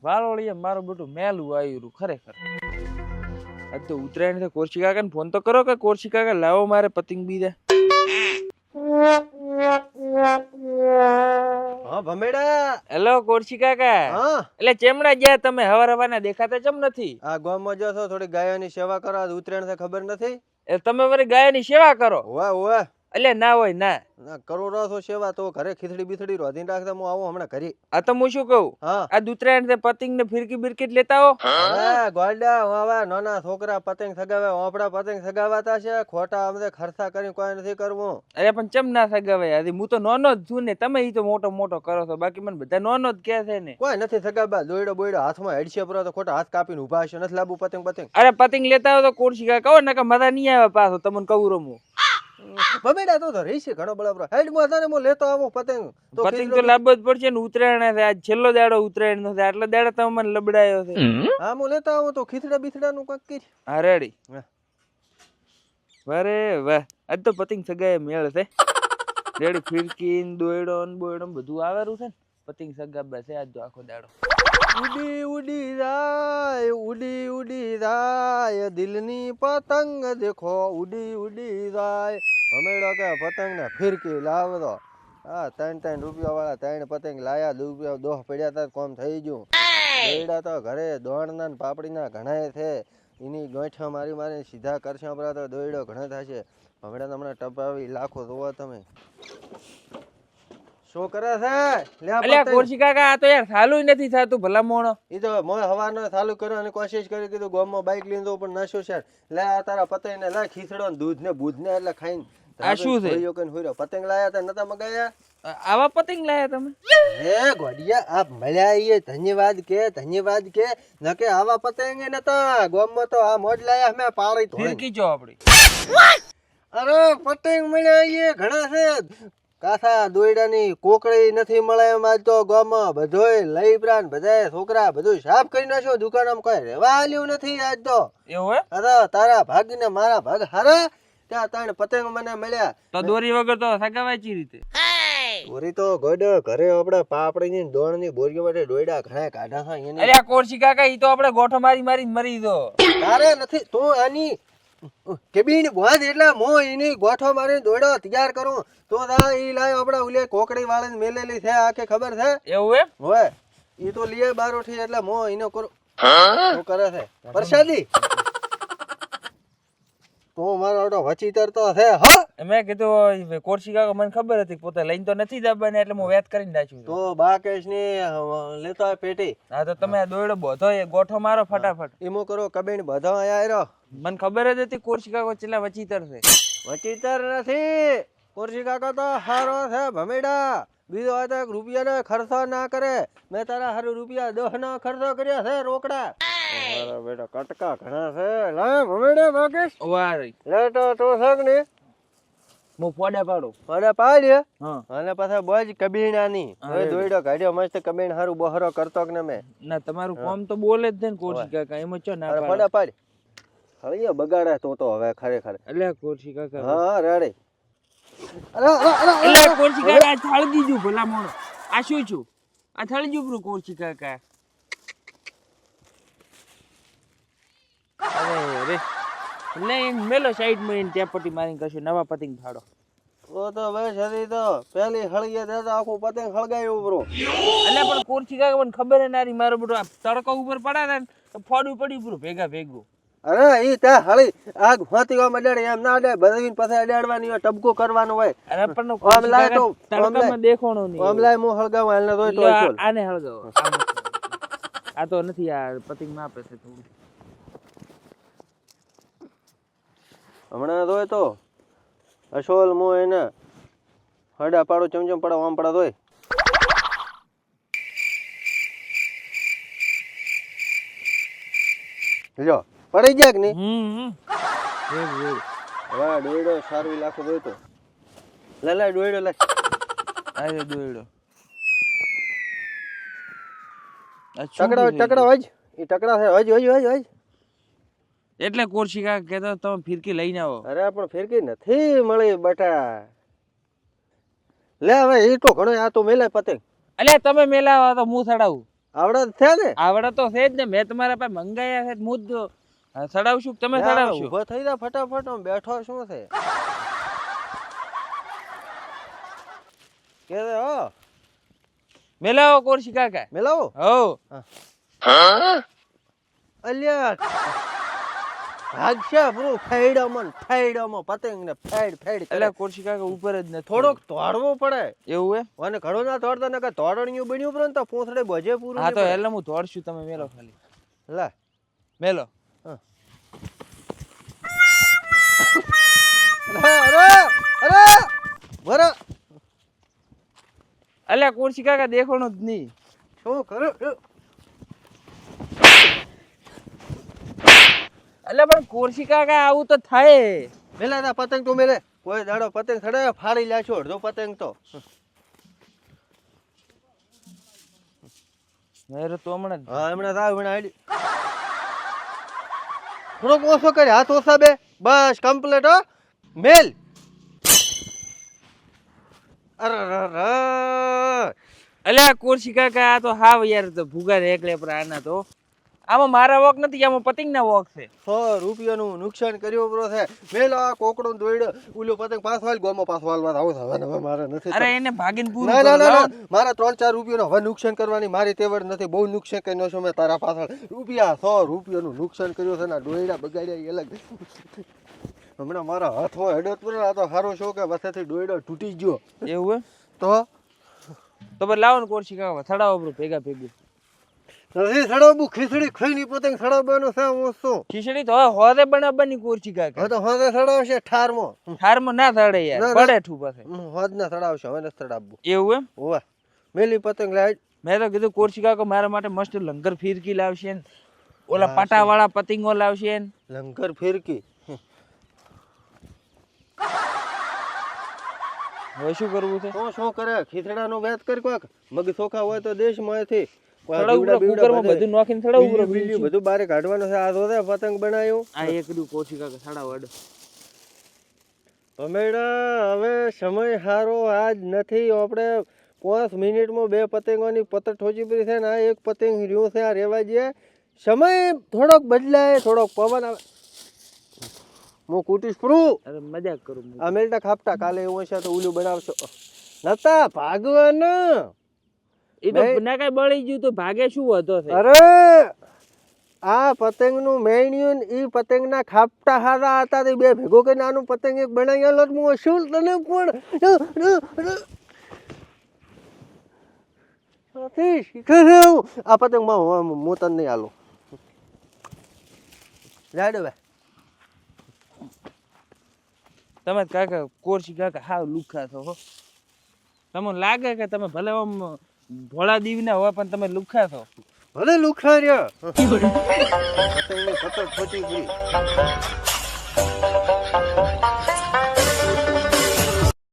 વાલોળીએ મારું બેટું મેલું આવ્યું ખરેખર. આજ તો ઉત્તરાયણ છે. કોરશી કાકાને ફોન તો કરો કે કોરશી કાકા લાવો મારે પતંગ બીજા. હા ભમેડા. હેલો કોરશી કાકા. હા એટલે ચેમડા ગયા તમે? હવાર હવારના દેખાતા ચમ નથી? આ ગામમાં જો છો થોડી ગાયોની સેવા કરો. આજ ઉત્તરાયણ છે ખબર નથી? એ તમે વળી ગાયની સેવા કરો? ઓવે ઓવે એટલે ના હોય ના. ના કરો છો સેવા તો ઘરે ખીચડી બીથડી રોધીને રાખતા હું આવું હમણાં ઘરે. આ તો હું શું કહું, હા આ ઉત્તરાયણ છે પતંગ ને ફિરકી બિરકી જ લેતા હો. અરે ગોડા વાવા નાના છોકરા પતંગ સગાવે ઓપડા પતંગ સગાવાતા છે. ખોટા અમને ખર્ચા કરી કોઈ નથી કરવું. અરે પણ ચમ ના સગાવાય? આજે હું તો નોનો જ છું ને, તમે ઈ તો મોટો મોટો કરો છો. બાકી મને બધા નોનો જ કહે છે ને. કોઈ નથી સગાવા. દોયડો બોયડો હાથમાં હેડશે પર તો ખોટા હાથ કાપીને ઉભા હશે. નથી લાવવું પતંગ પતંગ. અરે પતંગ લેતા હો તો કોરશી કાકા કહો, નકર મજા નહીં આવે પાછો તમને કહું રમું. ભમેડા તો રહીશે ઘણો બળાબરો. હેડ માં તને હું લેતો આવું પતંગ. તો પતંગ તો લાવવો જ પડશે ને. ઉત્તરાયણ છે આજ, છેલ્લો દાડો ઉત્તરાયણ નો છે. આટલા દાડા તમે મને લબડાયો છે. હા હું લેતો આવું તો ખીચડા બીથડા નું કંઈક કીધ. હા રેડી. હા. અરે વાહ, આજ તો પતંગ સગાએ મેળ છે. રેડી ફિરકી ને દોયડો ને બોયડો ને બધું આવેલું છે ને. પતંગ સગાબા છે આજ તો આખો દાડો. ઉડી ઉડી જાય દિલની પતંગ દેખો ઉડી ઉડી જાય. ભમેડો કે પતંગ ને ફિરકી લાવતો. હા 3 રૂપિયા વાળા 3 પતંગ લાયા. રૂપિયા દોહ પડ્યા તા કોમ થઈ ગયું. દોયડા તો ઘરે દોણના ને પાપડીના ઘણાય છે. એની ગોઠા મારી મારી સીધા કરશે આપણા તો દોયડો ઘણો થશે. ભમેડા હમણાં ટપાવી લાખો જોવો તમે. શું કરે છે? અલ્યા કોરશી કાકા આ તો યાર ચાલુ નથી થતું ભલા મોણો. ઈ તો મોય હવારનો ચાલુ કરવાની કોશિશ કરી કીધું ગામમાં બાઈક લઈને તો પણ નશો છે. લે આ તારા પતંગ ને લે ખીચડો ને દૂધ ને બૂધ ને એટલે ખાઈને આ શું છે? પતંગ લાયા તા નતા મગાયા? આવા પતંગ લાયા તમે? હે ગોડિયા આપ મળ્યા ઈએ ધન્યવાદ કે નકે આવા પતંગ એ નતા. ગામમાં તો આ મોજ લાયા મે પાડી તો ફિરકી જો આપડી. અરે પતંગ મળ્યા ઈએ ઘણા છે. કાસા દોયડાની કોકડી નથી મળે એમ. આજ તો ગામમાં બધોય લઈ પ્રાણ બધાય છોકરા બધું સાફ કરી નાખ્યો. દુકાનમાં કોઈ રહેવા આલ્યું નથી આજ તો. એવું હે? અરે તારા ભાગ ને મારા ભાગ હારા. ત્યાં 3 પતંગ મને મળ્યા. તો દોરી વગર તો સગાવાય ચી રીતે? ઓરી તો ગોડો ઘરે આપણે પાપડીની દોણની બોરીઓ માટે દોયડા ઘણા કાઢા હતા એને. અરે આ કોરશી કાકા ઈ તો આપણે ગોઠો મારી મારીને મરી દો. તારે નથી તું આની કેબીન બોધ એટલે મો એની ગોઠો મારીને દોયડો તૈયાર કરું તો તા ઈ લાય આપણે ઉલે કોકડી વાળીને મેલેલી છે. આ કે ખબર છે? એવું હે? હોય ઈ તો લીએ બારોઠી એટલે મો ઈનો કરો શું કરે છે પ્રસાદી. તો મારો ઓટો વચીતર તો છે. હા મેં કીધું કોરશી કાકા મને ખબર હતી પોતે લઈને તો નથી જવાને એટલે હું વેત કરીને નાખ્યું. તો બાકેશ ની લેતો આ પેટી. હા તો તમે દોયડો બોધો એ ગોઠો મારો ફટાફટ. ઈમો કરો કબીણ બધો આયા આયરો. મને ખબર જ હતી કોરશી કાકો ચેલા વચીતર છે. વચીતર નથી. કોરશી કાકા તો હારો છે ભમેડા. બીજો આ તો રૂપિયાનો ખર્ચો ના કરે. મેં તારા હારું રૂપિયા 10 નો ખર્ચો કર્યા છે રોકડા. મારા બેટા કટકા ઘણા છે. લે ભમેડા બાકેશ વારી લે તો સગ ને હું ફોડા પાડું. અને પાડ્યા. હા અને પાછા બોજ કબીણાની હવે દોયડો કાઢ્યો મસ્ત કબીણ હારું બહરો કરતો કે ને મેં. ના તમારું કામ તો બોલે જ ને કોરશી કાકા. એમાં ચો ના અરે પાડે. ફોડા પાડ. હવે બગાડે તો હવે ખરેખર. એટલે કોરશી કાકા. હા રેડી. એટલે કોરશી કાકા આ થાળી દીધું ભલા મોણો. આ શું છું? આ થાળી દીધું કોરશી કાકા. અરે રે લઈને મેલો સાઈડ માં ત્યાં પટ્ટી મારીને કશું નવા પતંગ ફાડો. તો બસ હરી તો પેલી હળીએ દેતો આખું પતંગ હળગાયું બ્રો. એટલે પણ કોરશી કાકા મને ખબર હે નારી મારો બધો તડકો ઉપર પડાવે ને તો ફોડું પડી પૂરું ભેગું. અરે ઈ ત્યાં હળી આગ હોતી ઓમ અડાડે એમ ના અડાડે બધાને પાસે અડાડવાની હોય ટબકો કરવાનો હોય. અરે પણ કોરશી કાકા તડકામાં દેખોણો નહીં. ઓમલાય મો હળગાવ હાલને તોય આને હળગાવો. આ તો નથી આ પતંગ માપે છે થોડું. હમણાં દોય તો અસોલ મો એને હડા પાડો ચમચમ પડા આમ પડા દોય. લ્યો પડી ગયા કે નહીં? વાહ દોયડો સારું લાખો દોય તો લે દોયડો લે. આયો દોયડો. ટકડા હજ ઈ ટકડા છે હજ. એટલે કોરશી કાકા કહેતો તમે ફિરકી લઈને આવો. અરે પણ ફિરકી નથી મળી બટા. લે હવે એ તો ઘણો આ તો મેલે પતંગ. અલ્યા તમે મેલાવા તો હું ચડાવું. આવડે જ છે ને આવડે તો છે જ ને, મેં તમારા પાસે મંગાયા છે, હું જ સડાવશું કે તમે સડાવશો? ઊભો થઈ જા ફટાફટ, હું બેઠો શું છે કે હો મેલાવો કોરશી કાકા. મેલાવો હો અલ્યા ભાગશે પૂરું ફેડમાં પતંગ ને ફેડ એટલે કોરશી કાકા ઉપર જ નથી. થોડોક તોડવો પડે એવું એમ? અને ઘણો ના તોડતા ને કે તોડણિયું બન્યું પડે ને તો પૂંછડે બજે પૂરું હા નહીં તો પડે. એટલે હું તોડશું, તમે મેલો ખાલી લે મેલો. અરે બરા અલ્યા કોરશી કાકા દેખવાનું જ નહીં. શું કરે અલ્યા પણ કોરશી કાકા આવું તો થાય. મેલા ના પતંગ તો મેલે કોઈ દાડો પતંગ સડે ફાડી લાશો અડધો પતંગ તો મેરે તો હમણાં જ. હા હમણાં સાવ હમણાં આડી થોડોક ઓછો કરે હાથ ઓછા બે બસ કમ્પ્લીટ હો મેલ અરે અલ્યા કોરશી કાકા આ તો હાવ યાર તો ભૂગા એકલે પર આના તો. આમાં મારા વોક નથી, આમાં પતંગ ના વોક છે. 100 રૂપિયાનું નુકસાન કર્યો બરો છે મેલ આ કોકડો દોડ ઉલો પતંગ પાસ વાલ ગોમાં પાસ વાલવા આવો હવે મારે નથી. અરે એને ભાગીને પૂરું ના કરો, ના લાવો. ના મારા 3-4 રૂપિયાનો હવે નુકસાન કરવાની મારી તેવડ નથી. બહુ નુકસાન કર્યો છે મેં તારા પાછળ રૂપિયા 100 રૂપિયાનું નુકસાન કર્યું છે ને ડોયડા બગાડ્યા એ અલગ. હમણાં મારા હાથમાં હેડત પર આ તો સારો શો કે વસેથી ડોયડો તૂટી ગયો. એવું એમ? તો પછી લાવો ને કોરશી કાકા સડાવો બ્રો ભેગા ભેગું. નથી સડાવવું ખીચડી ખાઈને પતંગ સડાવવાનું છે ઓછો. ખીચડી તો હવે હોદે બનાવવાની કોરશી કાકા. હવે તો હોદે સડાવશે ઠારમાં. હારમાં ના સડે યાર, ના, ના. પડે ઠું પાસે. હોદ ના સડાવશે હવે નથી સડાવવું. એવું એમ? ઓવા મેલી પતંગ લાઈટ મેં તો કીધું કોરશી કાકા મારા માટે મસ્ત લંગર ફિરકી લાવશે ને ઓલા હા, પાટા વાળા પતંગો લાવશે ને. લંગર ફિરકી હવે શું કરવું છે? શું કરે ખીચડાનો વેત કર કોક મગ ચોખા હોય તો દેશમાંથી સડાવું બ્રો, કુકરમાં બધું નાખીને સડાવું બ્રો. બીજું બધું બારે કાઢવાનું છે. આ તો પતંગ બનાવ્યું આ એક રહ્યું કોરશી કાકા સડાવો અડો. અમેડા હવે સમય સારો આજ નથી. આપણે 5 મિનિટમાં 2 પતંગોની પતંગ ઠોચી પડી છે ને આ એક પતંગ રહ્યું છે. આ રેવા જઈએ સમય થોડોક બદલાય થોડોક પવન આવે હું કુટીશ પ્રું અરે મજાક કરું હું. આ મેલટા ખાપટા કાલે એવું હશે તો ઉલું બનાવશો નતા ભાગવાના એ તો ના કઈ બળી ગયું તો ભાગે શું હતો છે? અરે આ પતંગનું મેણ્યું ઈ પતંગના ખાપટા હારા હતા તે બે ભેગો કરીને આનું પતંગ એક બનાવેલો જ હું શું તને પણ આ પતંગમાં હું તને નહીં આલું જાડે ભાઈ તમે કાકા કોરશી કાકા હાવ લુખા છો હો. તમને લાગે કે તમે ભલે આમ ભોળા દીવના હોય પણ તમે લુખા છો. ભલે લુખા રહ્યા પતંગની પતંગ ખોટી ગઈ